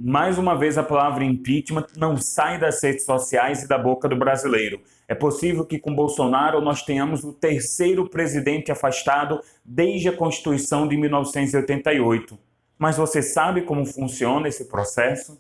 Mais uma vez, a palavra impeachment não sai das redes sociais e da boca do brasileiro. É possível que com Bolsonaro nós tenhamos o terceiro presidente afastado desde a Constituição de 1988. Mas você sabe como funciona esse processo?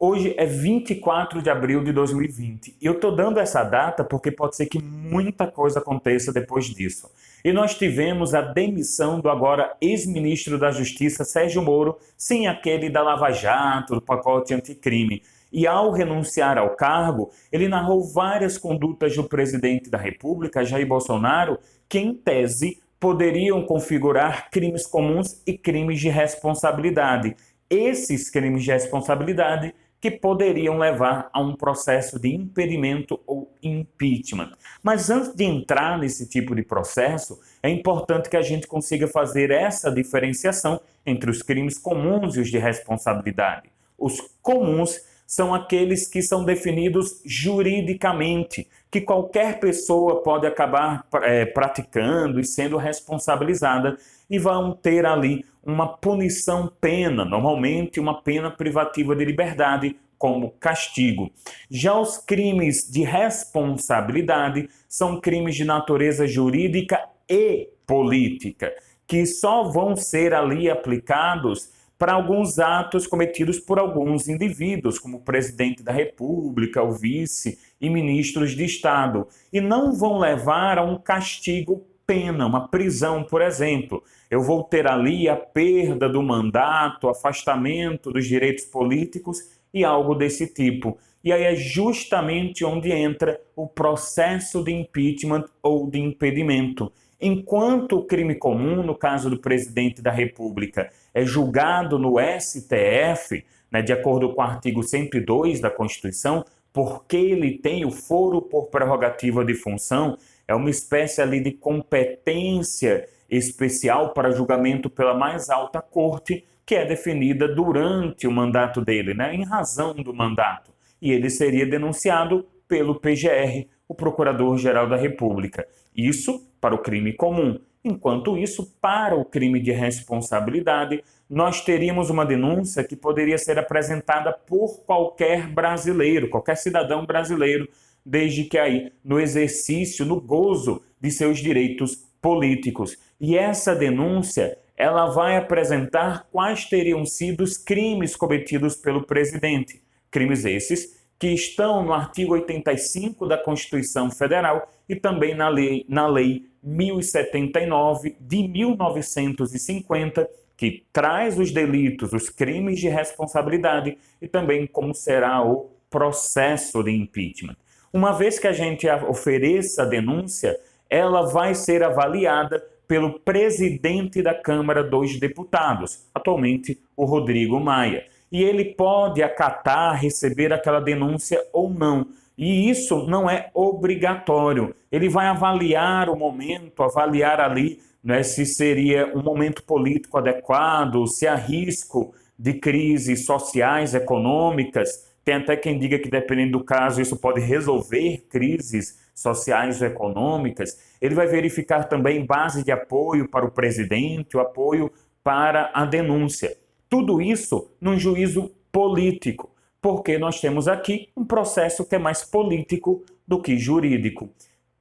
Hoje é 24 de abril de 2020 e eu estou dando essa data porque pode ser que muita coisa aconteça depois disso. E nós tivemos a demissão do agora ex-ministro da Justiça, Sérgio Moro, sim, aquele da Lava Jato, do pacote anticrime. E ao renunciar ao cargo, ele narrou várias condutas do presidente da República, Jair Bolsonaro, que em tese poderiam configurar crimes comuns e crimes de responsabilidade. Esses crimes de responsabilidade que poderiam levar a um processo de impedimento ou impeachment. Mas antes de entrar nesse tipo de processo, é importante que a gente consiga fazer essa diferenciação entre os crimes comuns e os de responsabilidade. Os comuns são aqueles que são definidos juridicamente, que qualquer pessoa pode acabar praticando e sendo responsabilizada e vão ter ali uma punição pena, normalmente uma pena privativa de liberdade como castigo. Já os crimes de responsabilidade são crimes de natureza jurídica e política, que só vão ser ali aplicados para alguns atos cometidos por alguns indivíduos, como o presidente da República, o vice e ministros de Estado, e não vão levar a um castigo pena, uma prisão, por exemplo. Eu vou ter ali a perda do mandato, afastamento dos direitos políticos e algo desse tipo. E aí é justamente onde entra o processo de impeachment ou de impedimento. Enquanto o crime comum, no caso do presidente da República, é julgado no STF, de acordo com o artigo 102 da Constituição, porque ele tem o foro por prerrogativa de função, é uma espécie ali de competência especial para julgamento pela mais alta corte, que é definida durante o mandato dele, em razão do mandato. E ele seria denunciado pelo PGR, o Procurador-Geral da República. Isso para o crime comum. Enquanto isso, para o crime de responsabilidade, nós teríamos uma denúncia que poderia ser apresentada por qualquer brasileiro, qualquer cidadão brasileiro, desde que aí, no exercício, no gozo de seus direitos políticos. E essa denúncia, ela vai apresentar quais teriam sido os crimes cometidos pelo presidente. Crimes esses que estão no artigo 85 da Constituição Federal e também na Lei 1079 de 1950, que traz os delitos, os crimes de responsabilidade e também como será o processo de impeachment. Uma vez que a gente ofereça a denúncia, ela vai ser avaliada pelo presidente da Câmara dos Deputados, atualmente o Rodrigo Maia. E ele pode acatar, receber aquela denúncia ou não. E isso não é obrigatório. Ele vai avaliar o momento, avaliar ali se seria um momento político adequado, se há risco de crises sociais, econômicas. Tem até quem diga que, dependendo do caso, isso pode resolver crises sociais ou econômicas. Ele vai verificar também base de apoio para o presidente, o apoio para a denúncia. Tudo isso num juízo político, porque nós temos aqui um processo que é mais político do que jurídico.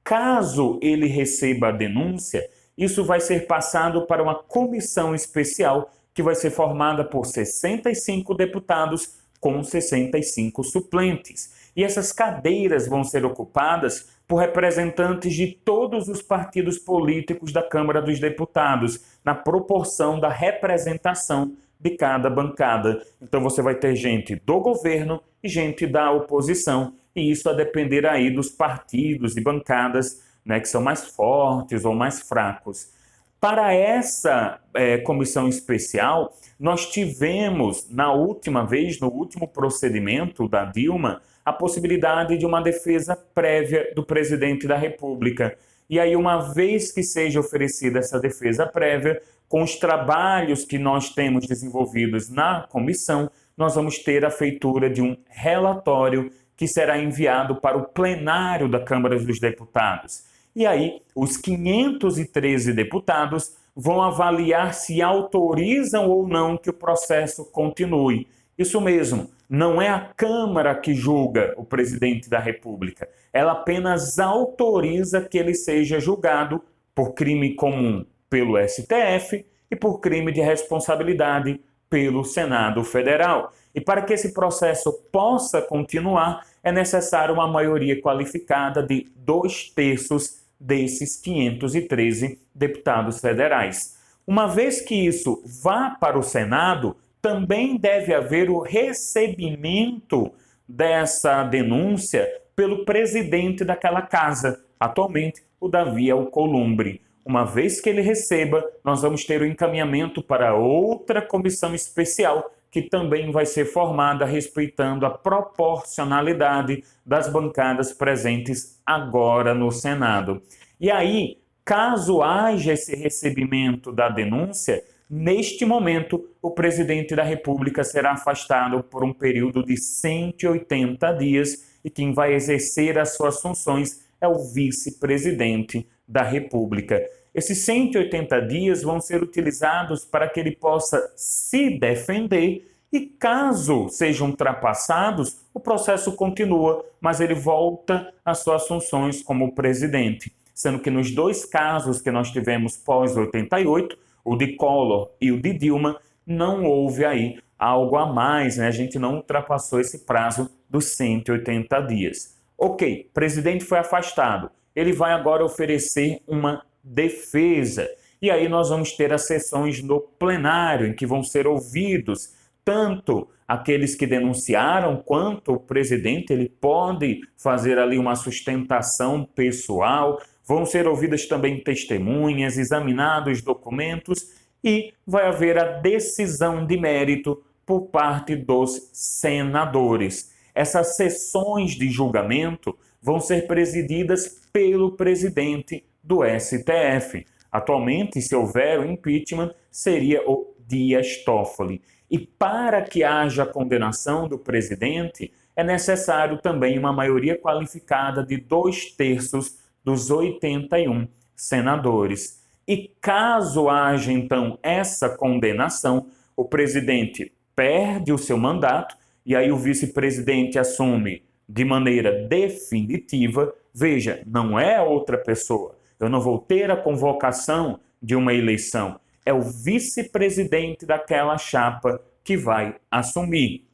Caso ele receba a denúncia, isso vai ser passado para uma comissão especial que vai ser formada por 65 deputados com 65 suplentes. E essas cadeiras vão ser ocupadas por representantes de todos os partidos políticos da Câmara dos Deputados, na proporção da representação de cada bancada. Então você vai ter gente do governo e gente da oposição, e isso a depender aí dos partidos e bancadas que são mais fortes ou mais fracos. Para essa comissão especial, nós tivemos, na última vez, no último procedimento da Dilma, a possibilidade de uma defesa prévia do presidente da República. E aí, uma vez que seja oferecida essa defesa prévia, com os trabalhos que nós temos desenvolvidos na comissão, nós vamos ter a feitura de um relatório que será enviado para o plenário da Câmara dos Deputados. E aí, os 513 deputados vão avaliar se autorizam ou não que o processo continue. Isso mesmo, não é a Câmara que julga o presidente da República. Ela apenas autoriza que ele seja julgado por crime comum pelo STF e por crime de responsabilidade pelo Senado Federal. E para que esse processo possa continuar, é necessário uma maioria qualificada de 2/3 desses 513 deputados federais. Uma vez que isso vá para o Senado, também deve haver o recebimento dessa denúncia pelo presidente daquela casa, atualmente o Davi Alcolumbre. Uma vez que ele receba, nós vamos ter o encaminhamento para outra comissão especial, que também vai ser formada respeitando a proporcionalidade das bancadas presentes agora no Senado. E aí, caso haja esse recebimento da denúncia, neste momento, o presidente da República será afastado por um período de 180 dias e quem vai exercer as suas funções é o vice-presidente da República. Esses 180 dias vão ser utilizados para que ele possa se defender e, caso sejam ultrapassados, o processo continua, mas ele volta às suas funções como presidente. Sendo que nos dois casos que nós tivemos pós-88, o de Collor e o de Dilma, não houve aí algo a mais, né? A gente não ultrapassou esse prazo dos 180 dias. Ok, o presidente foi afastado. Ele vai agora oferecer uma defesa. E aí nós vamos ter as sessões no plenário, em que vão ser ouvidos tanto aqueles que denunciaram, quanto o presidente. Ele pode fazer ali uma sustentação pessoal. Vão ser ouvidas também testemunhas, examinados documentos e vai haver a decisão de mérito por parte dos senadores. Essas sessões de julgamento vão ser presididas pelo presidente do STF. Atualmente, se houver o impeachment, seria o Dias Toffoli. E para que haja condenação do presidente, é necessário também uma maioria qualificada de 2/3 dos 81 senadores. E caso haja, então, essa condenação, o presidente perde o seu mandato e aí o vice-presidente assume de maneira definitiva. Veja, não é outra pessoa. Eu não vou ter a convocação de uma eleição. É o vice-presidente daquela chapa que vai assumir.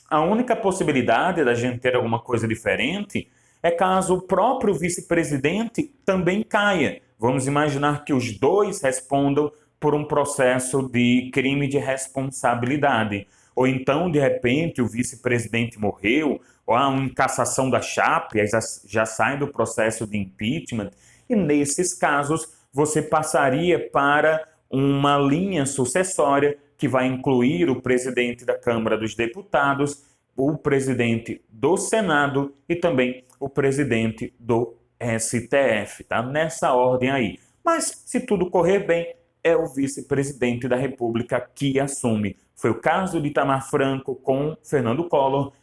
A única possibilidade da gente ter alguma coisa diferente é caso o próprio vice-presidente também caia. Vamos imaginar que os dois respondam por um processo de crime de responsabilidade. Ou então, de repente, o vice-presidente morreu, ou há uma cassação da chapa, e já sai do processo de impeachment. E nesses casos, você passaria para uma linha sucessória que vai incluir o presidente da Câmara dos Deputados, o presidente do Senado e também o presidente do STF, tá? Nessa ordem aí. Mas, se tudo correr bem, é o vice-presidente da República que assume. Foi o caso de Itamar Franco com Fernando Collor,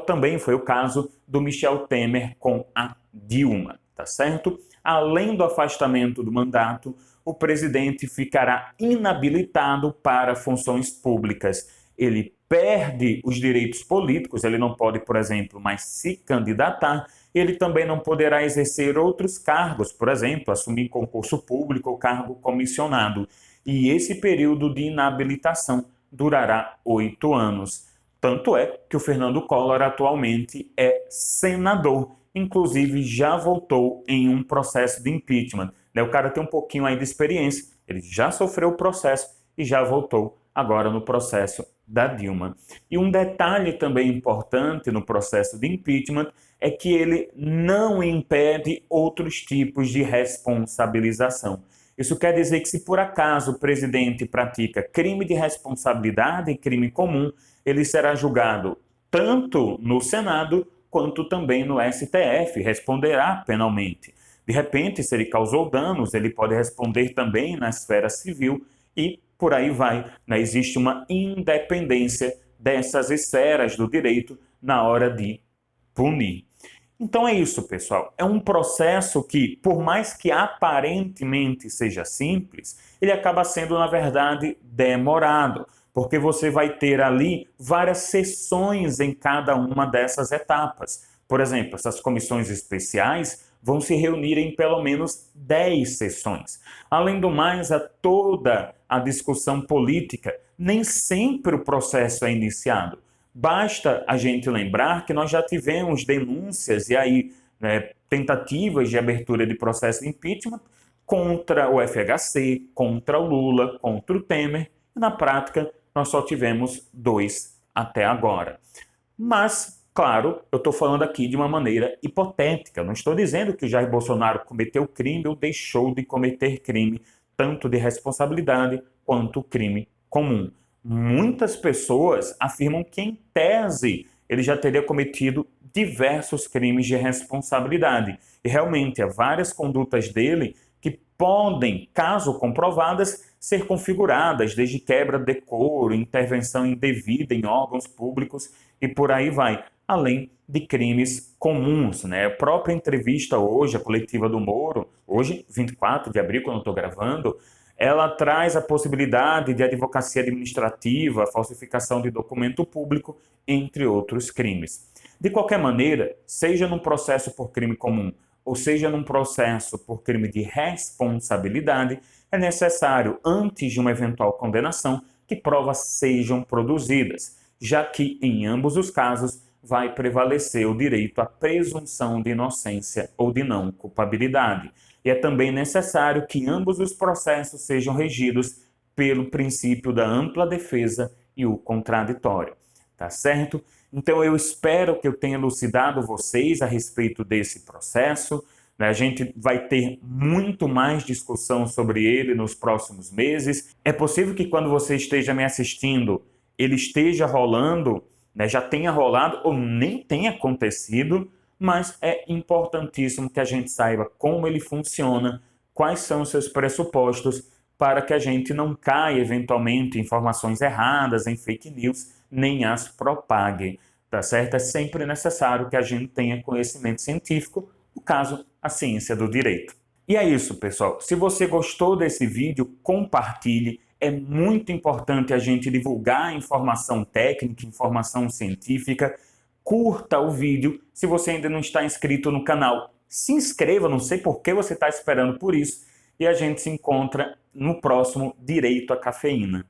também foi o caso do Michel Temer com a Dilma, tá certo? Além do afastamento do mandato, o presidente ficará inabilitado para funções públicas. Ele perde os direitos políticos, ele não pode, por exemplo, mais se candidatar, ele também não poderá exercer outros cargos, por exemplo, assumir concurso público ou cargo comissionado. E esse período de inabilitação durará 8 anos. Tanto é que o Fernando Collor atualmente é senador, inclusive já voltou em um processo de impeachment. O cara tem um pouquinho aí de experiência, ele já sofreu o processo e já voltou agora no processo da Dilma. E um detalhe também importante no processo de impeachment é que ele não impede outros tipos de responsabilização. Isso quer dizer que se por acaso o presidente pratica crime de responsabilidade e crime comum, ele será julgado tanto no Senado quanto também no STF, responderá penalmente. De repente, se ele causou danos, ele pode responder também na esfera civil e por aí vai. Existe uma independência dessas esferas do direito na hora de punir. Então é isso, pessoal. É um processo que, por mais que aparentemente seja simples, ele acaba sendo, na verdade, demorado, porque você vai ter ali várias sessões em cada uma dessas etapas. Por exemplo, essas comissões especiais vão se reunir em pelo menos 10 sessões. Além do mais, toda a discussão política, nem sempre o processo é iniciado. Basta a gente lembrar que nós já tivemos denúncias e aí tentativas de abertura de processo de impeachment contra o FHC, contra o Lula, contra o Temer, e na prática nós só tivemos 2 até agora. Mas, claro, eu estou falando aqui de uma maneira hipotética, não estou dizendo que o Jair Bolsonaro cometeu crime ou deixou de cometer crime, tanto de responsabilidade quanto crime comum. Muitas pessoas afirmam que, em tese, ele já teria cometido diversos crimes de responsabilidade. E realmente, há várias condutas dele que podem, caso comprovadas, ser configuradas, desde quebra de decoro, intervenção indevida em órgãos públicos e por aí vai, além de crimes comuns, né? A própria entrevista hoje, a coletiva do Moro, hoje, 24 de abril, quando eu estou gravando, ela traz a possibilidade de advocacia administrativa, falsificação de documento público, entre outros crimes. De qualquer maneira, seja num processo por crime comum ou seja num processo por crime de responsabilidade, é necessário, antes de uma eventual condenação, que provas sejam produzidas, já que, em ambos os casos, vai prevalecer o direito à presunção de inocência ou de não culpabilidade. E é também necessário que ambos os processos sejam regidos pelo princípio da ampla defesa e o contraditório. Tá certo? Então eu espero que eu tenha elucidado vocês a respeito desse processo. A gente vai ter muito mais discussão sobre ele nos próximos meses. É possível que quando você esteja me assistindo, ele esteja rolando, já tenha rolado ou nem tenha acontecido, mas é importantíssimo que a gente saiba como ele funciona, quais são os seus pressupostos, para que a gente não caia eventualmente em informações erradas, em fake news, nem as propague, tá certo? É sempre necessário que a gente tenha conhecimento científico, no caso, a ciência do direito. E é isso, pessoal. Se você gostou desse vídeo, compartilhe. É muito importante a gente divulgar informação técnica, informação científica. Curta o vídeo. Se você ainda não está inscrito no canal, se inscreva. Não sei por que você está esperando por isso. E a gente se encontra no próximo Direito à Cafeína.